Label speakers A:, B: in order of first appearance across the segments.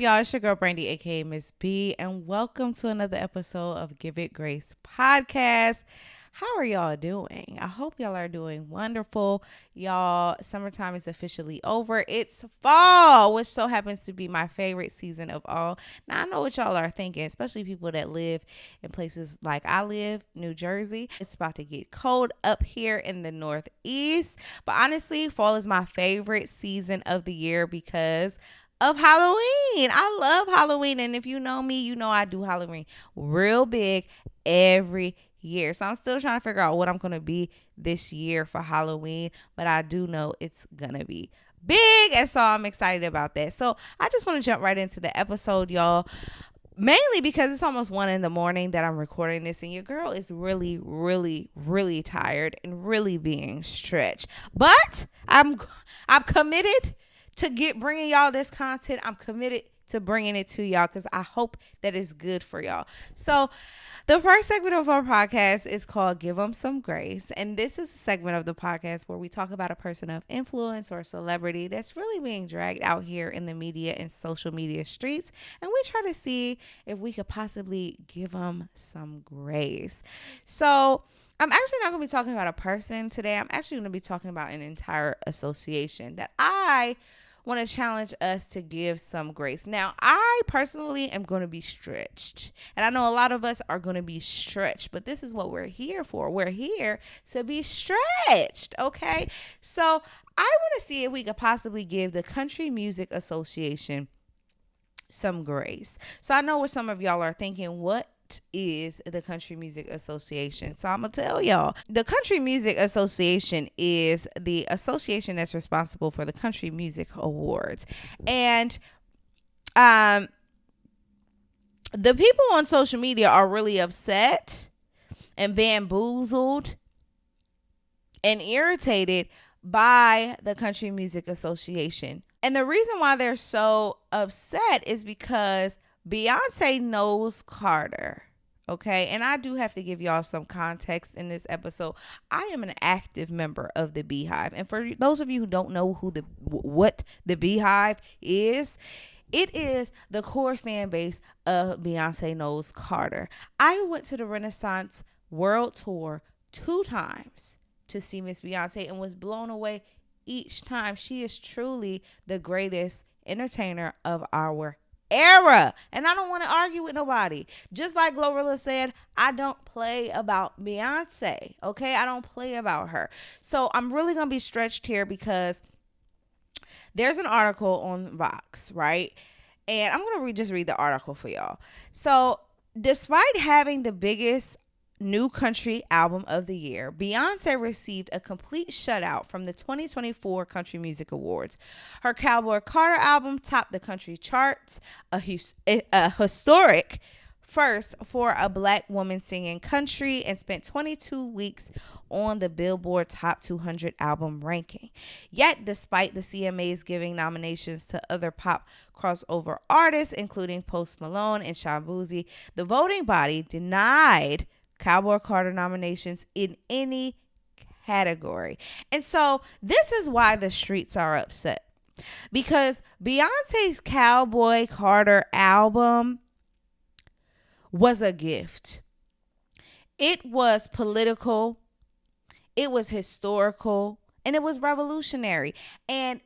A: y'all? It's your girl Brandy, aka Miss B, and welcome to another episode of Give It Grace podcast. How are y'all doing? I hope y'all are doing wonderful. Y'all, summertime is officially over. It's fall, which so happens to be my favorite season of all. Now, I know what y'all are thinking, especially people that live in places like I live, New Jersey. It's about to get cold up here in the Northeast. But honestly, fall is my favorite season of the year because of Halloween. I love Halloween. And if you know me, you know I do Halloween real big every year. So I'm still trying to figure out what I'm going to be this year for Halloween, but I do know it's going to be big. And so I'm excited about that. So I just want to jump right into the episode, y'all. Mainly because it's almost 1 a.m. that I'm recording this, and your girl is really, really, really tired and really being stretched. But I'm committed to bringing y'all this content. I'm committed to bringing it to y'all because I hope that it's good for y'all. So the first segment of our podcast is called Give Them Some Grace. And this is a segment of the podcast where we talk about a person of influence or celebrity that's really being dragged out here in the media and social media streets. And we try to see if we could possibly give them some grace. So I'm actually not going to be talking about a person today. I'm actually going to be talking about an entire association that I want to challenge us to give some grace. Now, I personally am going to be stretched. And I know a lot of us are going to be stretched, but this is what we're here for. We're here to be stretched, okay? So I want to see if we could possibly give the Country Music Association some grace. So I know what some of y'all are thinking, what is the Country Music Association? So I'm gonna tell y'all, the Country Music Association is the association that's responsible for the Country Music Awards. And the people on social media are really upset and bamboozled and irritated by the Country Music Association. And the reason why they're so upset is because Beyonce knows Carter. Okay. And I do have to give y'all some context in this episode. I am an active member of the Beehive. And for those of you who don't know what the Beehive is, it is the core fan base of Beyonce knows Carter. I went to the Renaissance World Tour 2 times to see Miss Beyonce and was blown away each time. She is truly the greatest entertainer of our era. And I don't want to argue with nobody. Just like Glorilla said, I don't play about Beyonce. Okay. I don't play about her. So I'm really going to be stretched here because there's an article on Vox, right? And I'm going to just read the article for y'all. So despite having the biggest new country album of the year, Beyonce received a complete shutout from the 2024 Country Music Awards. Her Cowboy Carter album topped the country charts, a historic first for a black woman singing country, and spent 22 weeks on the Billboard Top 200 album ranking. Yet, despite the CMA's giving nominations to other pop crossover artists, including Post Malone and Sean Boozy, the voting body denied Cowboy Carter nominations in any category. And so this is why the streets are upset, because Beyonce's Cowboy Carter album was a gift. It was political, it was historical, and it was revolutionary. And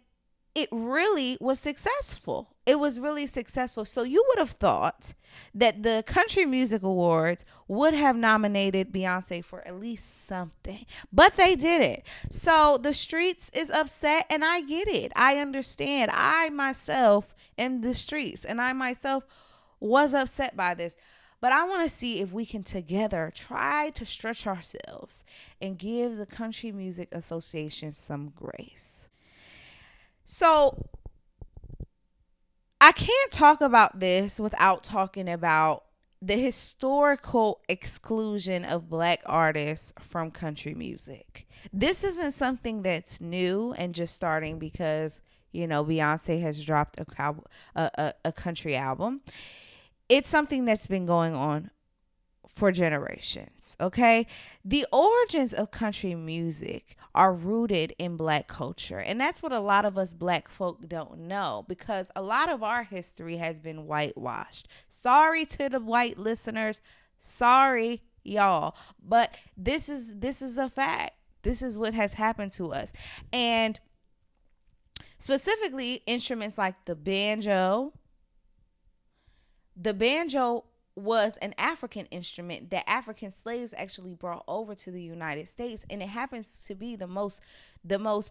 A: it really was successful. It was really successful. So you would have thought that the Country Music Awards would have nominated Beyonce for at least something, but they didn't. So the streets is upset, and I get it. I understand. I myself am the streets, and I myself was upset by this. But I want to see if we can together try to stretch ourselves and give the Country Music Association some grace. So I can't talk about this without talking about the historical exclusion of black artists from country music. This isn't something that's new and just starting because, you know, Beyonce has dropped a country album. It's something that's been going on for generations. Okay. The origins of country music are rooted in Black culture. And that's what a lot of us Black folk don't know, because a lot of our history has been whitewashed. Sorry to the white listeners. Sorry, y'all. But this is a fact. This is what has happened to us. And specifically instruments like the banjo. The banjo was an African instrument that African slaves actually brought over to the United States, and it happens to be the most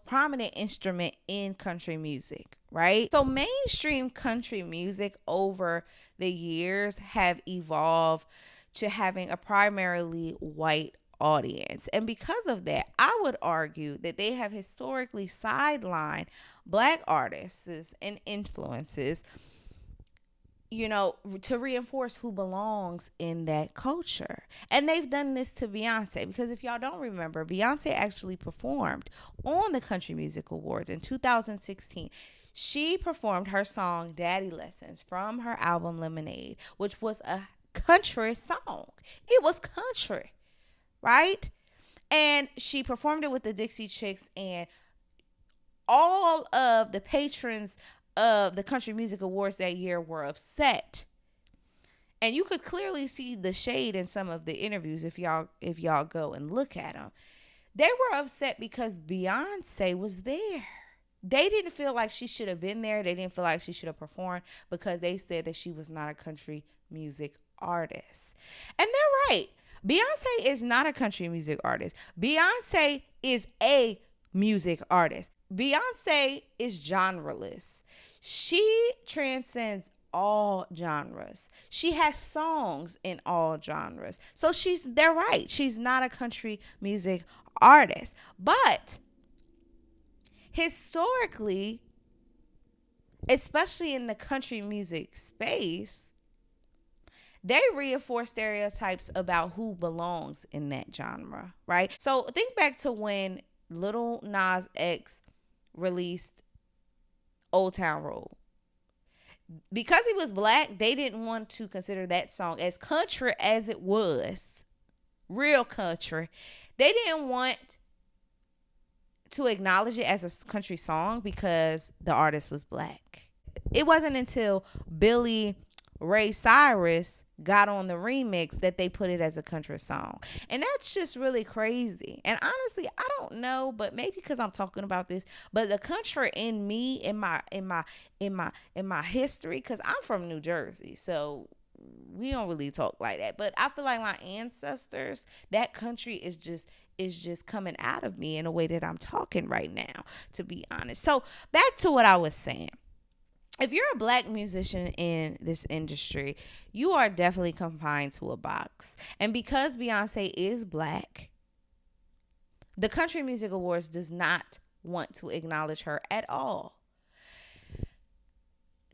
A: prominent instrument in country music, right? So mainstream country music over the years have evolved to having a primarily white audience. And because of that, I would argue that they have historically sidelined Black artists and influences, to reinforce who belongs in that culture. And they've done this to Beyonce, because if y'all don't remember, Beyonce actually performed on the Country Music Awards in 2016. She performed her song Daddy Lessons from her album Lemonade, which was a country song. It was country, right? And she performed it with the Dixie Chicks, and all of the patrons of the Country Music Awards that year were upset. And you could clearly see the shade in some of the interviews if y'all go and look at them. They were upset because Beyonce was there. They didn't feel like she should have been there. They didn't feel like she should have performed, because they said that she was not a country music artist. And they're right. Beyonce is not a country music artist. Beyonce is a music artist. Beyonce is genreless. She transcends all genres. She has songs in all genres. So they're right. She's not a country music artist. But historically, especially in the country music space, they reinforce stereotypes about who belongs in that genre, right? So think back to when Lil Nas X released Old Town Road. Because he was Black, they didn't want to consider that song as country as it was. Real country. They didn't want to acknowledge it as a country song because the artist was Black. It wasn't until Billy Ray Cyrus got on the remix that they put it as a country song. And that's just really crazy. And honestly, I don't know, but maybe because I'm talking about this, but the country in me, in my history, because I'm from New Jersey, so we don't really talk like that. But I feel like my ancestors, that country is just coming out of me in a way that I'm talking right now, to be honest. So back to what I was saying. If you're a Black musician in this industry, you are definitely confined to a box. And because Beyonce is Black, the Country Music Awards does not want to acknowledge her at all.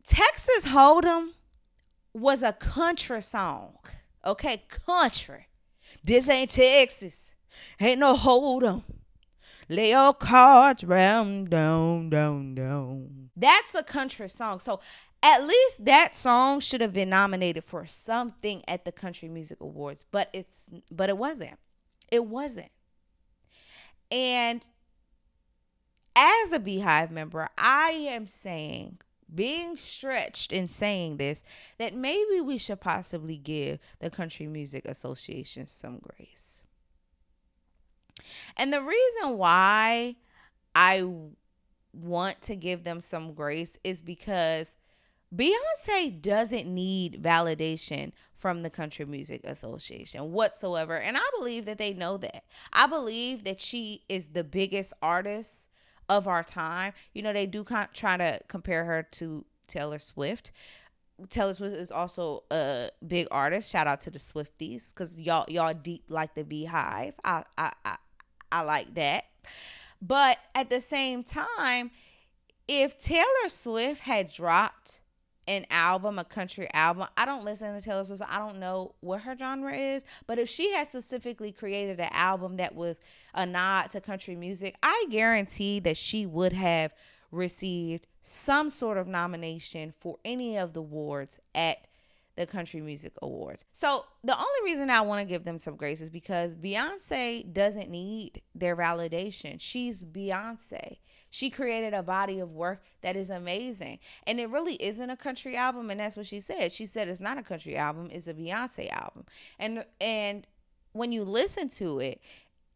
A: Texas Hold'em was a country song. Okay, country. This ain't Texas. Ain't no Hold'em. Lay your cards round, down, down, down. That's a country song. So at least that song should have been nominated for something at the Country Music Awards, but it wasn't. It wasn't. And as a Beehive member, I am saying, being stretched in saying this, that maybe we should possibly give the Country Music Association some grace. And the reason why I want to give them some grace is because Beyonce doesn't need validation from the Country Music Association whatsoever. And I believe that they know that. I believe that she is the biggest artist of our time. They do try to compare her to Taylor Swift. Taylor Swift is also a big artist. Shout out to the Swifties, because y'all deep like the Beehive. I like that. But at the same time, if Taylor Swift had dropped an album, a country album, I don't listen to Taylor Swift, so I don't know what her genre is. But if she had specifically created an album that was a nod to country music, I guarantee that she would have received some sort of nomination for any of the awards at the Country Music Awards. So the only reason I want to give them some grace is because Beyonce doesn't need their validation. She's Beyonce. She created a body of work that is amazing. And it really isn't a country album, and that's what she said. She said it's not a country album, it's a Beyonce album. And when you listen to it,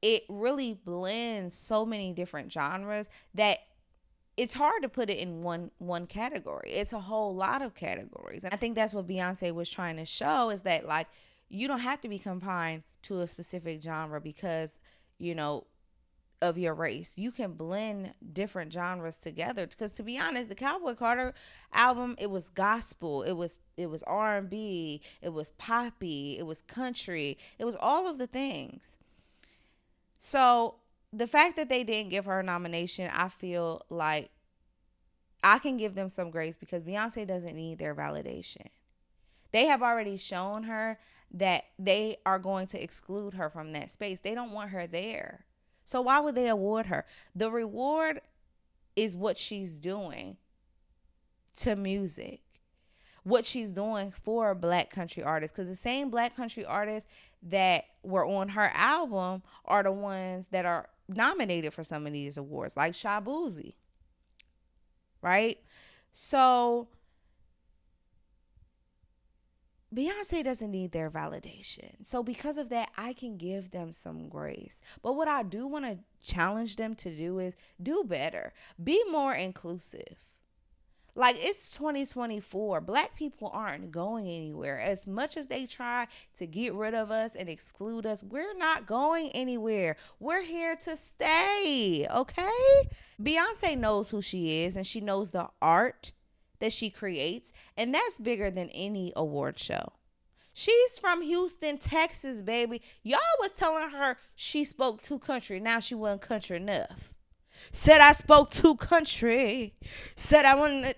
A: it really blends so many different genres that it's hard to put it in one category. It's a whole lot of categories. And I think that's what Beyonce was trying to show, is that, like, you don't have to be confined to a specific genre because, of your race. You can blend different genres together. Because, to be honest, the Cowboy Carter album, it was gospel, it was R&B, it was poppy, it was country, it was all of the things. So the fact that they didn't give her a nomination, I feel like I can give them some grace because Beyonce doesn't need their validation. They have already shown her that they are going to exclude her from that space. They don't want her there. So why would they award her? The reward is what she's doing to music, what she's doing for Black country artists. Because the same Black country artists that were on her album are the ones that are nominated for some of these awards, like Shabuzi, right? So Beyonce doesn't need their validation. So because of that, I can give them some grace. But what I do want to challenge them to do is do better. Be more inclusive. Like, it's 2024. Black people aren't going anywhere. As much as they try to get rid of us and exclude us, we're not going anywhere. We're here to stay, okay? Beyonce knows who she is, and she knows the art that she creates, and that's bigger than any award show. She's from Houston, Texas, baby. Y'all was telling her she spoke too country. Now she wasn't country enough. Said I spoke too country. Said I wasn't.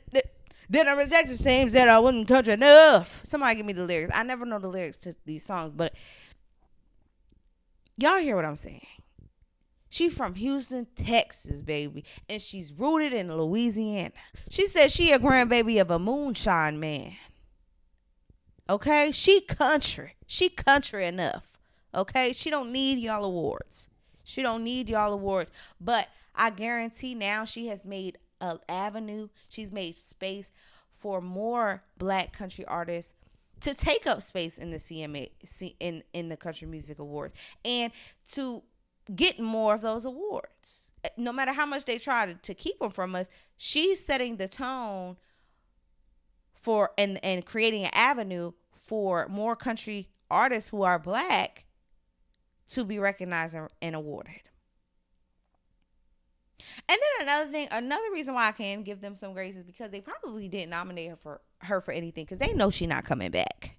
A: Then I rejected saying that I wasn't country enough. Somebody give me the lyrics. I never know the lyrics to these songs, but y'all hear what I'm saying. She from Houston, Texas, baby, and she's rooted in Louisiana. She said she a grandbaby of a moonshine man. Okay? She country. She country enough. Okay? She don't need y'all awards. She don't need y'all awards. But I guarantee now she has made an avenue. She's made space for more Black country artists to take up space in the CMA, in the Country Music Awards, and to get more of those awards. No matter how much they try to keep them from us, she's setting the tone for and creating an avenue for more country artists who are Black to be recognized and awarded. And then another reason why I can give them some grace is because they probably didn't nominate her for anything, because they know she's not coming back.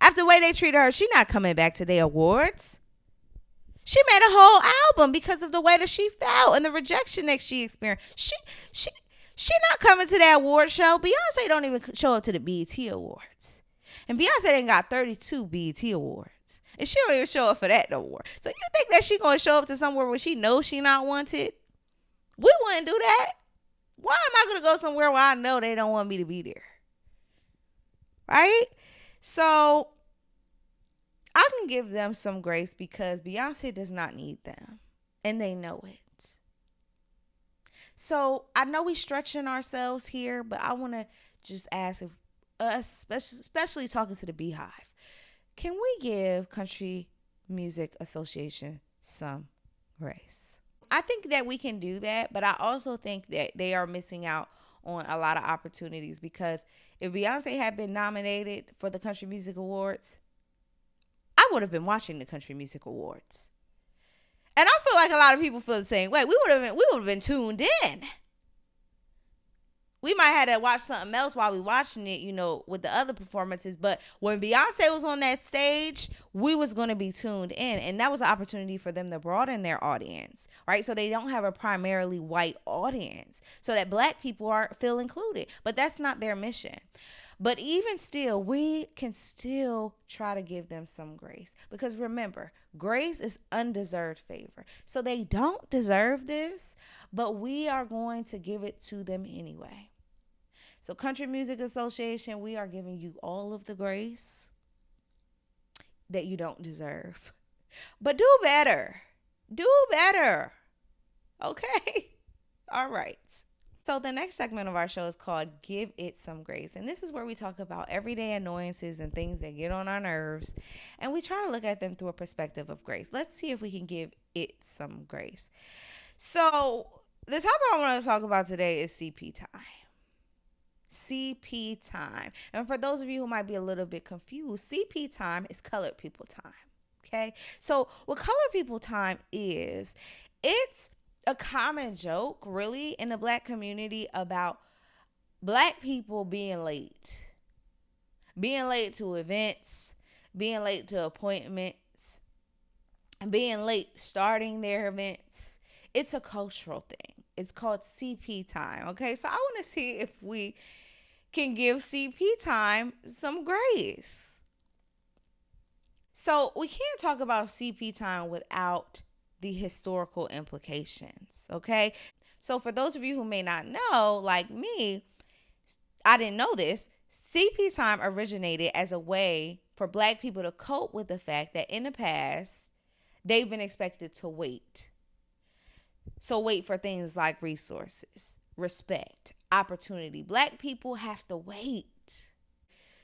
A: After the way they treated her, she's not coming back to their awards. She made a whole album because of the way that she felt and the rejection that she experienced. She not coming to that award show. Beyonce don't even show up to the BET Awards. And Beyonce done got 32 BET Awards. And she don't even show up for that no more. So you think that she going to show up to somewhere where she knows she not wanted? We wouldn't do that. Why am I going to go somewhere where I know they don't want me to be there? Right? So I can give them some grace because Beyonce does not need them. And they know it. So I know we stretching ourselves here, but I want to just ask if us, especially talking to the Beehive, can we give Country Music Association some grace? I think that we can do that, but I also think that they are missing out on a lot of opportunities, because if Beyonce had been nominated for the Country Music Awards, I would have been watching the Country Music Awards. And I feel like a lot of people feel the same way. We would have been tuned in. We might have to watch something else while we watching it, with the other performances. But when Beyonce was on that stage, we was going to be tuned in. And that was an opportunity for them to broaden their audience, right? So they don't have a primarily white audience, so that Black people feel included. But that's not their mission. But even still, we can still try to give them some grace. Because remember, grace is undeserved favor. So they don't deserve this, but we are going to give it to them anyway. So Country Music Association, we are giving you all of the grace that you don't deserve. But do better. Do better. Okay? All right. So the next segment of our show is called Give It Some Grace. And this is where we talk about everyday annoyances and things that get on our nerves. And we try to look at them through a perspective of grace. Let's see if we can give it some grace. So the topic I want to talk about today is CP time. CP time. And for those of you who might be a little bit confused, CP time is colored people time. Okay? So what colored people time is, it's a common joke really in the Black community about Black people being late to events, being late to appointments, and being late starting their events. It's a cultural thing. It's called CP time. Okay, so I want to see if we can give CP time some grace. So we can't talk about CP time without the historical implications, okay? So for those of you who may not know, like me, I didn't know this, CP time originated as a way for Black people to cope with the fact that in the past, they've been expected to wait. So wait for things like resources, respect, opportunity. Black people have to wait.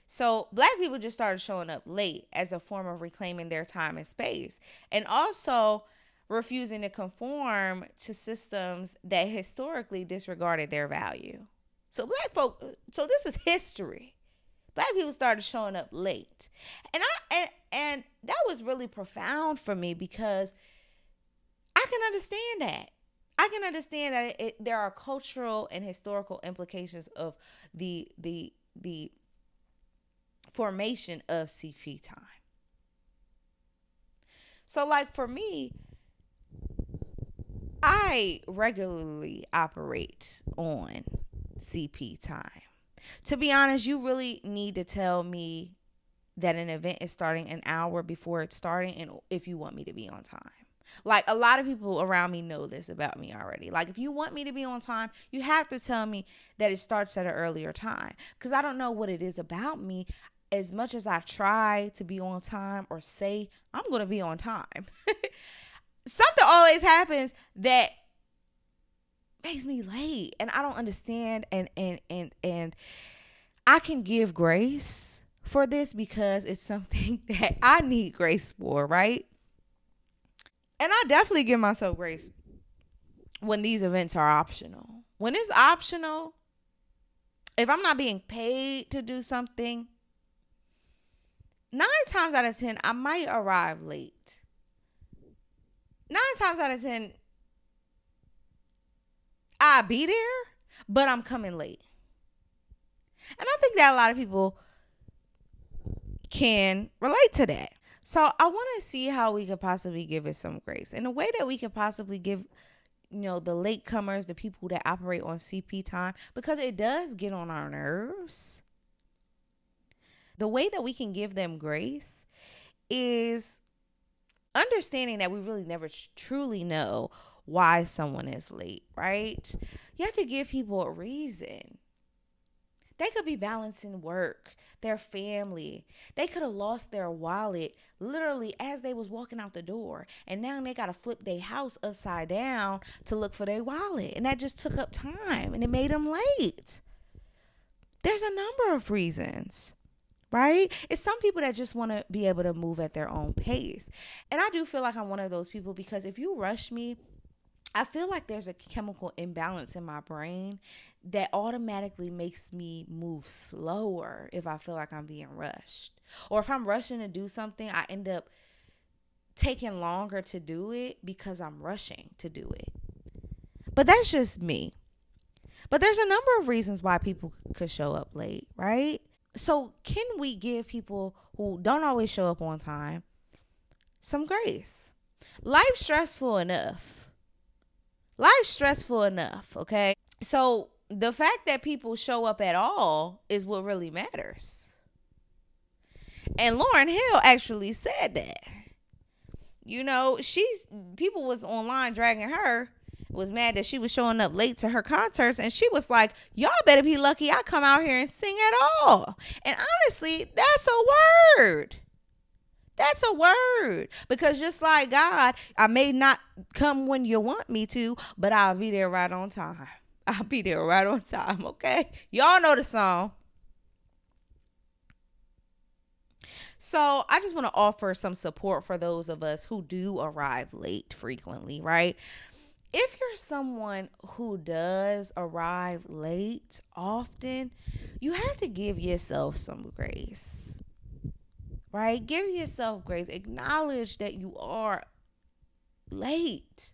A: So Black people just started showing up late as a form of reclaiming their time and space, and also refusing to conform to systems that historically disregarded their value. So Black folk, so this is history. Black people started showing up late. And that was really profound for me, because I can understand that. I can understand that there are cultural and historical implications of the formation of CP time. So like for me, I regularly operate on CP time. To be honest, you really need to tell me that an event is starting an hour before it's starting, and if you want me to be on time. Like, a lot of people around me know this about me already. Like, if you want me to be on time, you have to tell me that it starts at an earlier time, because I don't know what it is about me. As much as I try to be on time or say I'm going to be on time, something always happens that makes me late, and I don't understand. And I can give grace for this because it's something that I need grace for, right? And I definitely give myself grace when these events are optional. When it's optional, if I'm not being paid to do something, 9 times out of 10, I might arrive late. 9 times out of 10, I'll be there, but I'm coming late. And I think that a lot of people can relate to that. So I want to see how we could possibly give it some grace. And the way that we could possibly give, the latecomers, the people that operate on CP time, because it does get on our nerves. The way that we can give them grace is understanding that we really never truly know why someone is late, right? You have to give people a reason. They could be balancing work, their family. They could have lost their wallet literally as they was walking out the door. And now they got to flip their house upside down to look for their wallet. And that just took up time and it made them late. There's a number of reasons, right? It's some people that just want to be able to move at their own pace. And I do feel like I'm one of those people, because if you rush me, I feel like there's a chemical imbalance in my brain that automatically makes me move slower if I feel like I'm being rushed. Or if I'm rushing to do something, I end up taking longer to do it because I'm rushing to do it. But that's just me. But there's a number of reasons why people could show up late, right? So can we give people who don't always show up on time some grace? Life's stressful enough. Okay? So the fact that people show up at all is what really matters. And Lauryn Hill actually said that. People was online dragging her, was mad that she was showing up late to her concerts, and she was like, y'all better be lucky I come out here and sing at all. And honestly, that's a word. That's a word. Because just like God, I may not come when you want me to, but I'll be there right on time. I'll be there right on time, okay? Y'all know the song. So I just want to offer some support for those of us who do arrive late frequently, right? If you're someone who does arrive late often, you have to give yourself some grace, right? Give yourself grace. Acknowledge that you are late.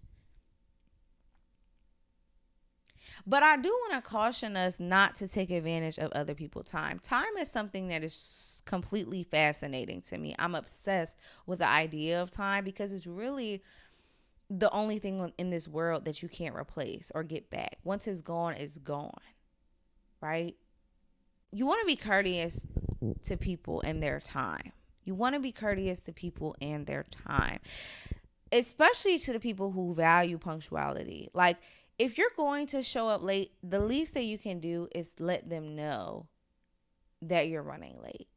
A: But I do want to caution us not to take advantage of other people's time. Time is something that is completely fascinating to me. I'm obsessed with the idea of time because it's really the only thing in this world that you can't replace or get back. Once it's gone, right? You want to be courteous to people and their time. You want to be courteous to people and their time, especially to the people who value punctuality. Like, if you're going to show up late, the least that you can do is let them know that you're running late.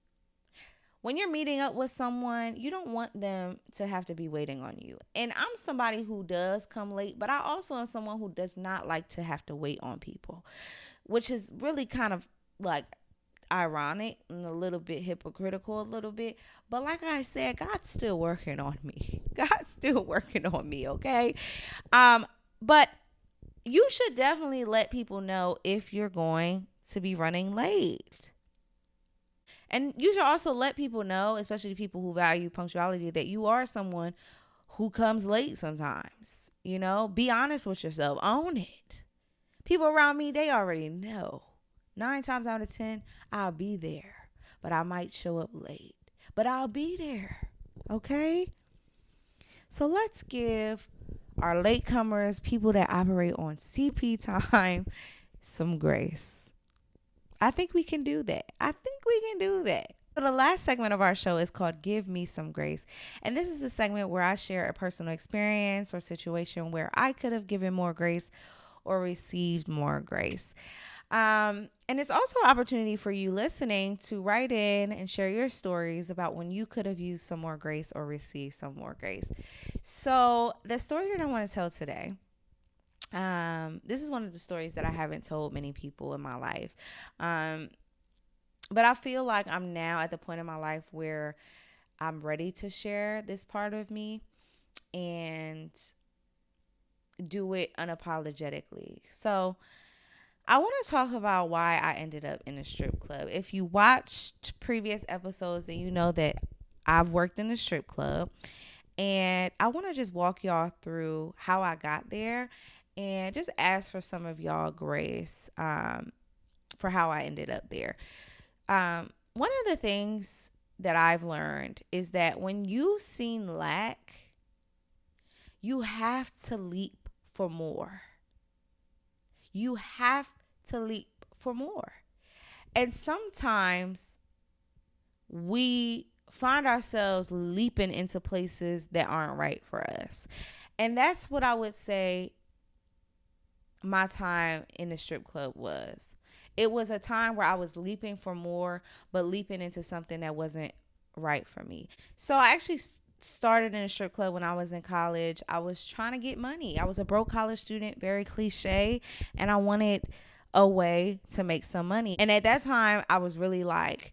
A: When you're meeting up with someone, you don't want them to have to be waiting on you. And I'm somebody who does come late, but I also am someone who does not like to have to wait on people, which is really kind of like ironic and a little bit hypocritical a little bit. But like I said, God's still working on me. God's still working on me, okay? But you should definitely let people know if you're going to be running late. And you should also let people know, especially people who value punctuality, that you are someone who comes late sometimes. You know, be honest with yourself. Own it. People around me, they already know. 9 times out of 10, I'll be there. But I might show up late. But I'll be there. Okay? So let's give our latecomers, people that operate on CP time, some grace. I think we can do that. So the last segment of our show is called Give Me Some Grace. And this is the segment where I share a personal experience or situation where I could have given more grace or received more grace. And it's also an opportunity for you listening to write in and share your stories about when you could have used some more grace or received some more grace. So the story that I want to tell today, this is one of the stories that I haven't told many people in my life. But I feel like I'm now at the point in my life where I'm ready to share this part of me and do it unapologetically. So I want to talk about why I ended up in a strip club. If you watched previous episodes, then you know that I've worked in a strip club. And I want to just walk y'all through how I got there and just ask for some of y'all grace for how I ended up there. One of the things that I've learned is that when you've seen lack, you have to leap for more. You have to leap for more. And sometimes we find ourselves leaping into places that aren't right for us. And that's what I would say my time in the strip club was. It was a time where I was leaping for more, but leaping into something that wasn't right for me. So I actually started in a strip club when I was in college. I was trying to get money. I was a broke college student, very cliche, and I wanted a way to make some money. And at that time, I was really like,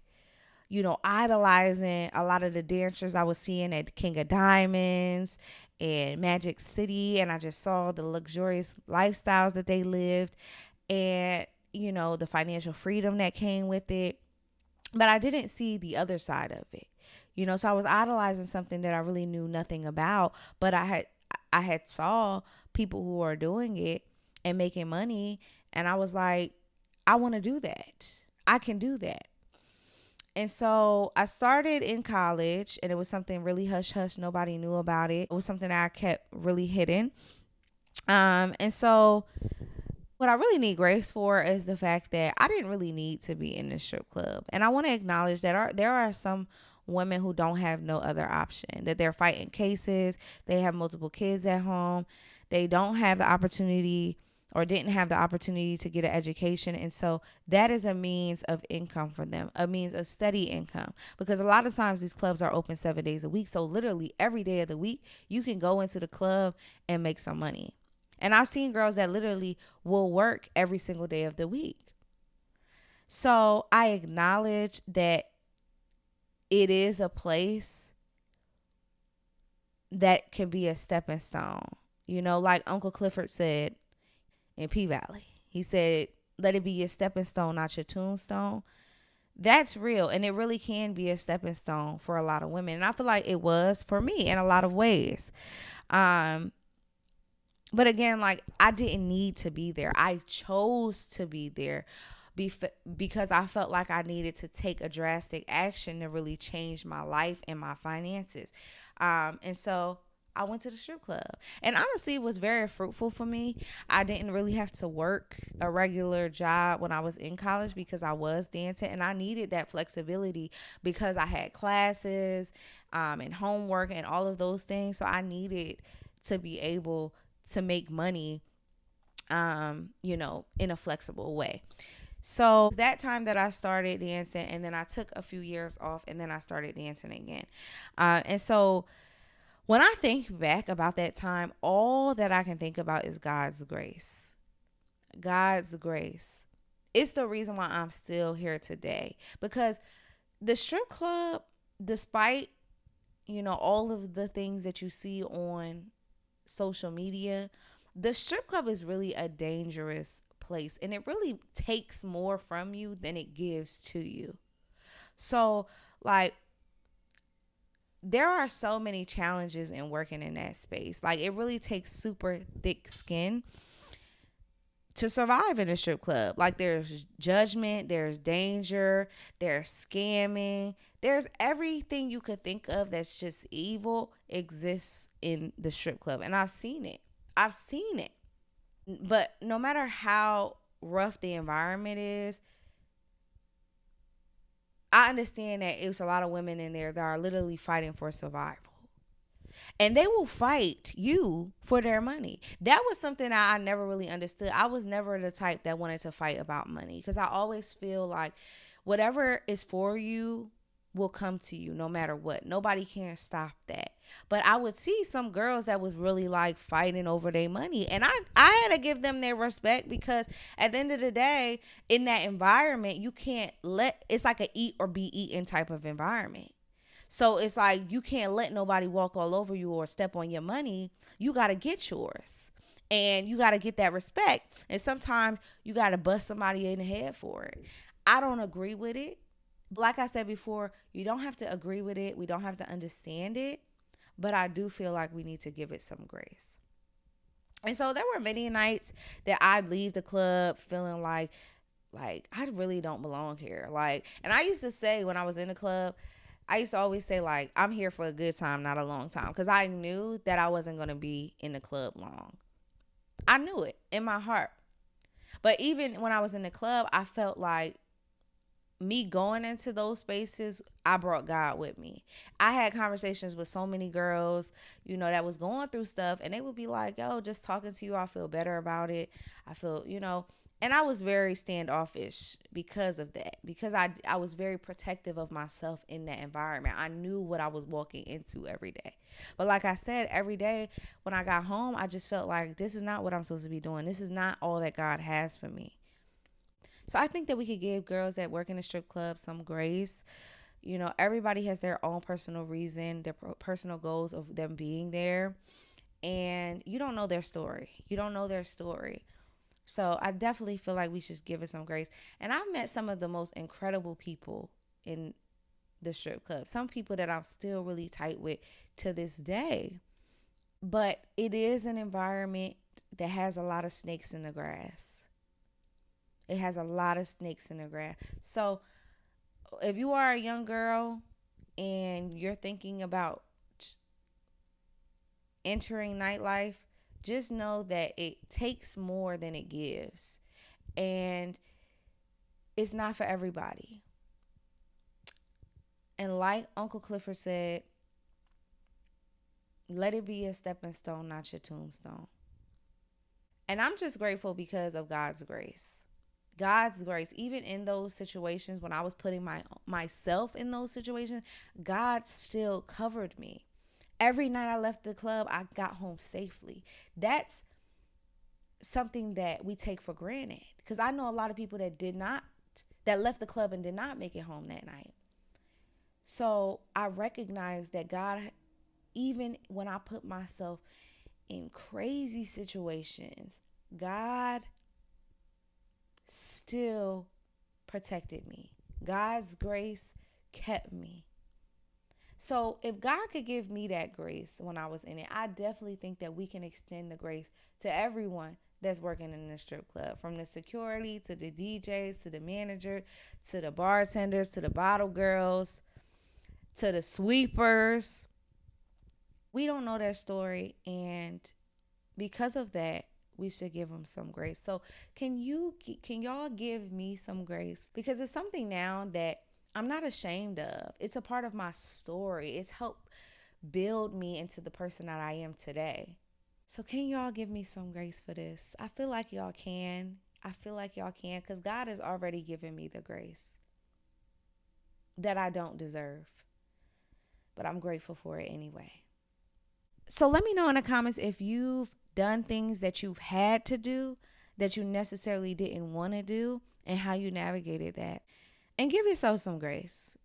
A: you know, idolizing a lot of the dancers I was seeing at King of Diamonds and Magic City. And I just saw the luxurious lifestyles that they lived and, you know, the financial freedom that came with it. But I didn't see the other side of it, you know, so I was idolizing something that I really knew nothing about. But I had saw people who are doing it and making money. And I was like, I want to do that. I can do that. And so I started in college, and it was something really hush hush. Nobody knew about it. It was something that I kept really hidden. And so what I really need grace for is the fact that I didn't really need to be in this strip club. And I want to acknowledge that there are some women who don't have no other option, that they're fighting cases, they have multiple kids at home, they don't have the opportunity or didn't have the opportunity to get an education. And so that is a means of income for them, a means of steady income. Because a lot of times these clubs are open 7 days a week. So literally every day of the week, you can go into the club and make some money. And I've seen girls that literally will work every single day of the week. So I acknowledge that it is a place that can be a stepping stone. You know, like Uncle Clifford said in P Valley, he said, let it be your stepping stone, not your tombstone. That's real. And it really can be a stepping stone for a lot of women. And I feel like it was for me in a lot of ways. But again, like, I didn't need to be there. I chose to be there because I felt like I needed to take a drastic action to really change my life and my finances. And so I went to the strip club, and honestly, it was very fruitful for me. I didn't really have to work a regular job when I was in college because I was dancing, and I needed that flexibility because I had classes, and homework and all of those things. So I needed to be able to make money, in a flexible way. So that time that I started dancing, and then I took a few years off, and then I started dancing again. And so when I think back about that time, all that I can think about is God's grace. God's grace. It's the reason why I'm still here today. Because the strip club, despite, all of the things that you see on social media, the strip club is really a dangerous place, and it really takes more from you than it gives to you. So, like, there are so many challenges in working in that space. Like, it really takes super thick skin to survive in a strip club. Like, there's judgment, there's danger, there's scamming, there's everything you could think of that's just evil exists in the strip club. And I've seen it. But no matter how rough the environment is, I understand that it's a lot of women in there that are literally fighting for survival. And they will fight you for their money. That was something I never really understood. I was never the type that wanted to fight about money, because I always feel like whatever is for you will come to you no matter what. Nobody can stop that. But I would see some girls that was really like fighting over their money, and I had to give them their respect, because at the end of the day, in that environment, you can't it's like a eat or be eaten type of environment. So it's like you can't let nobody walk all over you or step on your money. You got to get yours, and you got to get that respect. And sometimes you got to bust somebody in the head for it. I don't agree with it. Like I said before, you don't have to agree with it. We don't have to understand it. But I do feel like we need to give it some grace. And so there were many nights that I'd leave the club feeling like I really don't belong here. And I used to say, when I was in the club, I used to always say, like, I'm here for a good time, not a long time. Because I knew that I wasn't going to be in the club long. I knew it in my heart. But even when I was in the club, I felt like me going into those spaces, I brought God with me. I had conversations with so many girls, that was going through stuff, and they would be like, yo, just talking to you, I feel better about it. I feel, and I was very standoffish because of that, because I was very protective of myself in that environment. I knew what I was walking into every day. But like I said, every day when I got home, I just felt like this is not what I'm supposed to be doing. This is not all that God has for me. So I think that we could give girls that work in a strip club some grace. Everybody has their own personal reason, their personal goals of them being there. And you don't know their story. So I definitely feel like we should give it some grace. And I've met some of the most incredible people in the strip club. Some people that I'm still really tight with to this day. But it is an environment that has a lot of snakes in the grass. It has a lot of snakes in the grass. So if you are a young girl and you're thinking about entering nightlife, just know that it takes more than it gives. And it's not for everybody. And like Uncle Clifford said, let it be a stepping stone, not your tombstone. And I'm just grateful because of God's grace. God's grace, even in those situations when I was putting myself in those situations, God still covered me. Every night I left the club, I got home safely. That's something that we take for granted, because I know a lot of people that left the club and did not make it home that night. So I recognize that God, even when I put myself in crazy situations, God still protected me. God's grace kept me. So if God could give me that grace when I was in it, I definitely think that we can extend the grace to everyone that's working in the strip club, from the security to the DJs to the manager to the bartenders to the bottle girls to the sweepers. We don't know their story, and because of that, we should give them some grace. So can y'all give me some grace? Because it's something now that I'm not ashamed of. It's a part of my story. It's helped build me into the person that I am today. So can y'all give me some grace for this? I feel like y'all can. Because God has already given me the grace that I don't deserve. But I'm grateful for it anyway. So let me know in the comments if you've done things that you've had to do that you necessarily didn't want to do, and how you navigated that. And give yourself some grace.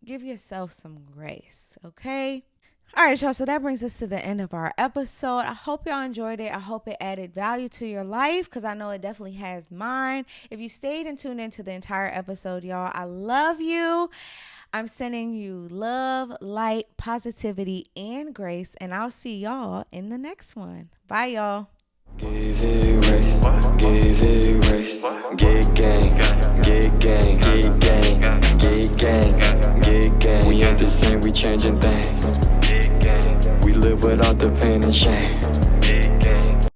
A: Okay? All right, y'all. So that brings us to the end of our episode. I hope y'all enjoyed it. I hope it added value to your life, because I know it definitely has mine. If you stayed and tuned into the entire episode, y'all, I love you. I'm sending you love, light, positivity, and grace. And I'll see y'all in the next one. Bye, y'all.
B: Give it race, give it race, gig gang, gig gang, gig gang, gig gang, gig gang. We ain't the same, we changing things.